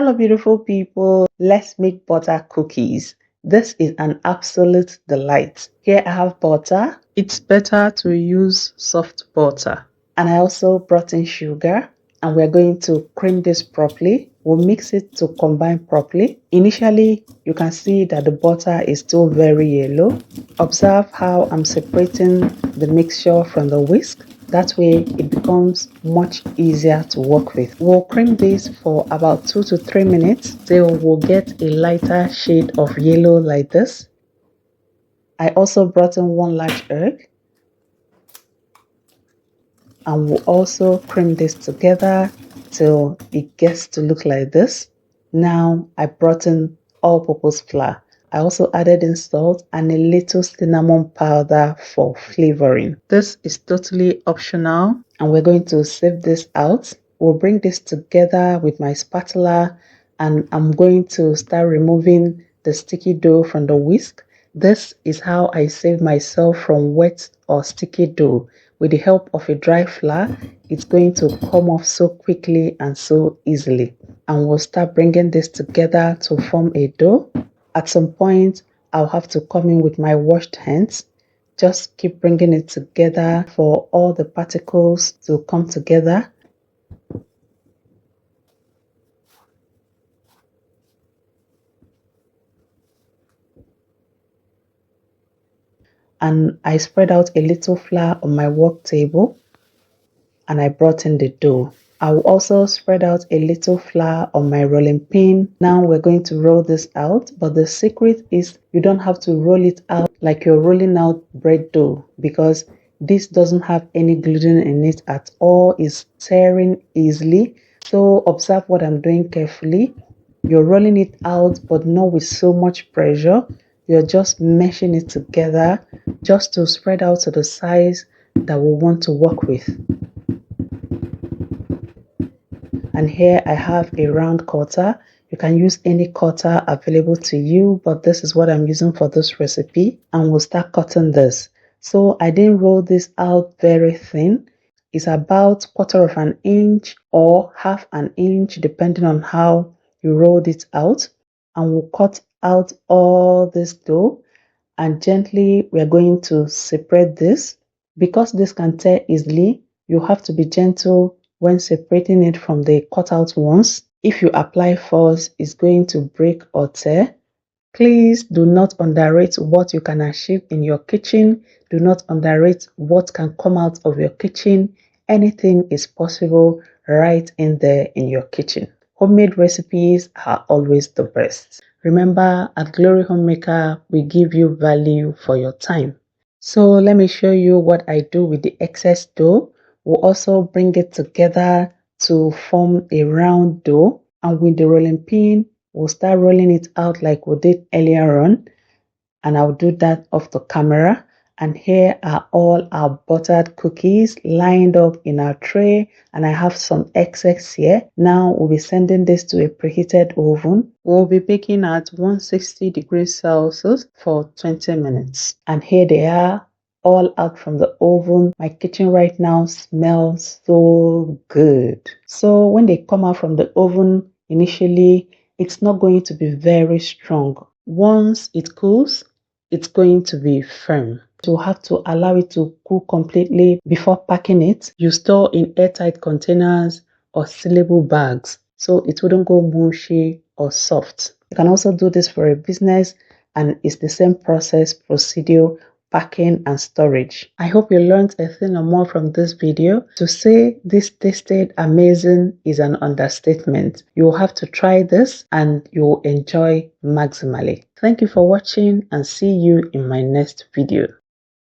Hello beautiful people, let's make butter cookies. This is an absolute delight. Here I have butter. It's better to use soft butter. And I also brought in sugar, and we're going to cream this properly. We'll mix it to combine properly. Initially, you can see that the butter is still very yellow. Observe how I'm separating the mixture from the whisk. That way it becomes much easier to work with. We'll cream this for about 2 to 3 minutes till we'll get a lighter shade of yellow like this. I also brought in 1 large egg, and we'll also cream this together till it gets to look like this. Now I brought in all-purpose flour. I also added in salt and a little cinnamon powder for flavoring. This is totally optional, and we're going to sieve this out. We'll bring this together with my spatula, and I'm going to start removing the sticky dough from the whisk. This is how I save myself from wet or sticky dough. With the help of a dry flour, it's going to come off so quickly and so easily. And we'll start bringing this together to form a dough. At some point, I'll have to come in with my washed hands. Just keep bringing it together for all the particles to come together. And I spread out a little flour on my work table, and I brought in the dough. I will also spread out a little flour on my rolling pin. Now we're going to roll this out, but the secret is you don't have to roll it out like you're rolling out bread dough, because this doesn't have any gluten in it at all. It's tearing easily. So observe what I'm doing carefully. You're rolling it out, but not with so much pressure. You're just meshing it together just to spread out to the size that we want to work with. And here I have a round cutter. You can use any cutter available to you, but this is what I'm using for this recipe, and we'll start cutting this. So I didn't roll this out very thin. It's about 1/4 of an inch or 1/2 an inch depending on how you rolled it out. And we'll cut out all this dough, and gently we're going to separate this. Because this can tear easily, you have to be gentle when separating it from the cut out ones. If you apply force, it's going to break or tear. Please do not underrate what you can achieve in your kitchen. Do not underrate what can come out of your kitchen. Anything is possible right in there in your kitchen. Homemade recipes are always the best. Remember, at Glory Homemaker, we give you value for your time. So let me show you what I do with the excess dough. We'll also bring it together to form a round dough, and with the rolling pin, we'll start rolling it out like we did earlier on, and I'll do that off the camera. And here are all our buttered cookies lined up in our tray, and I have some excess here. Now we'll be sending this to a preheated oven. We'll be baking at 160 degrees Celsius for 20 minutes. And here they are, all out from the oven. My kitchen right now smells so good. So when they come out from the oven, initially it's not going to be very strong. Once it cools, it's going to be firm. You have to allow it to cool completely before packing it. You store in airtight containers or sealable bags so it wouldn't go mushy or soft. You can also do this for a business, and it's the same procedure, packing and storage. I hope you learned a thing or more from this video. To say this tasted amazing is an understatement. You'll have to try this and you'll enjoy maximally. Thank you for watching, and see you in my next video.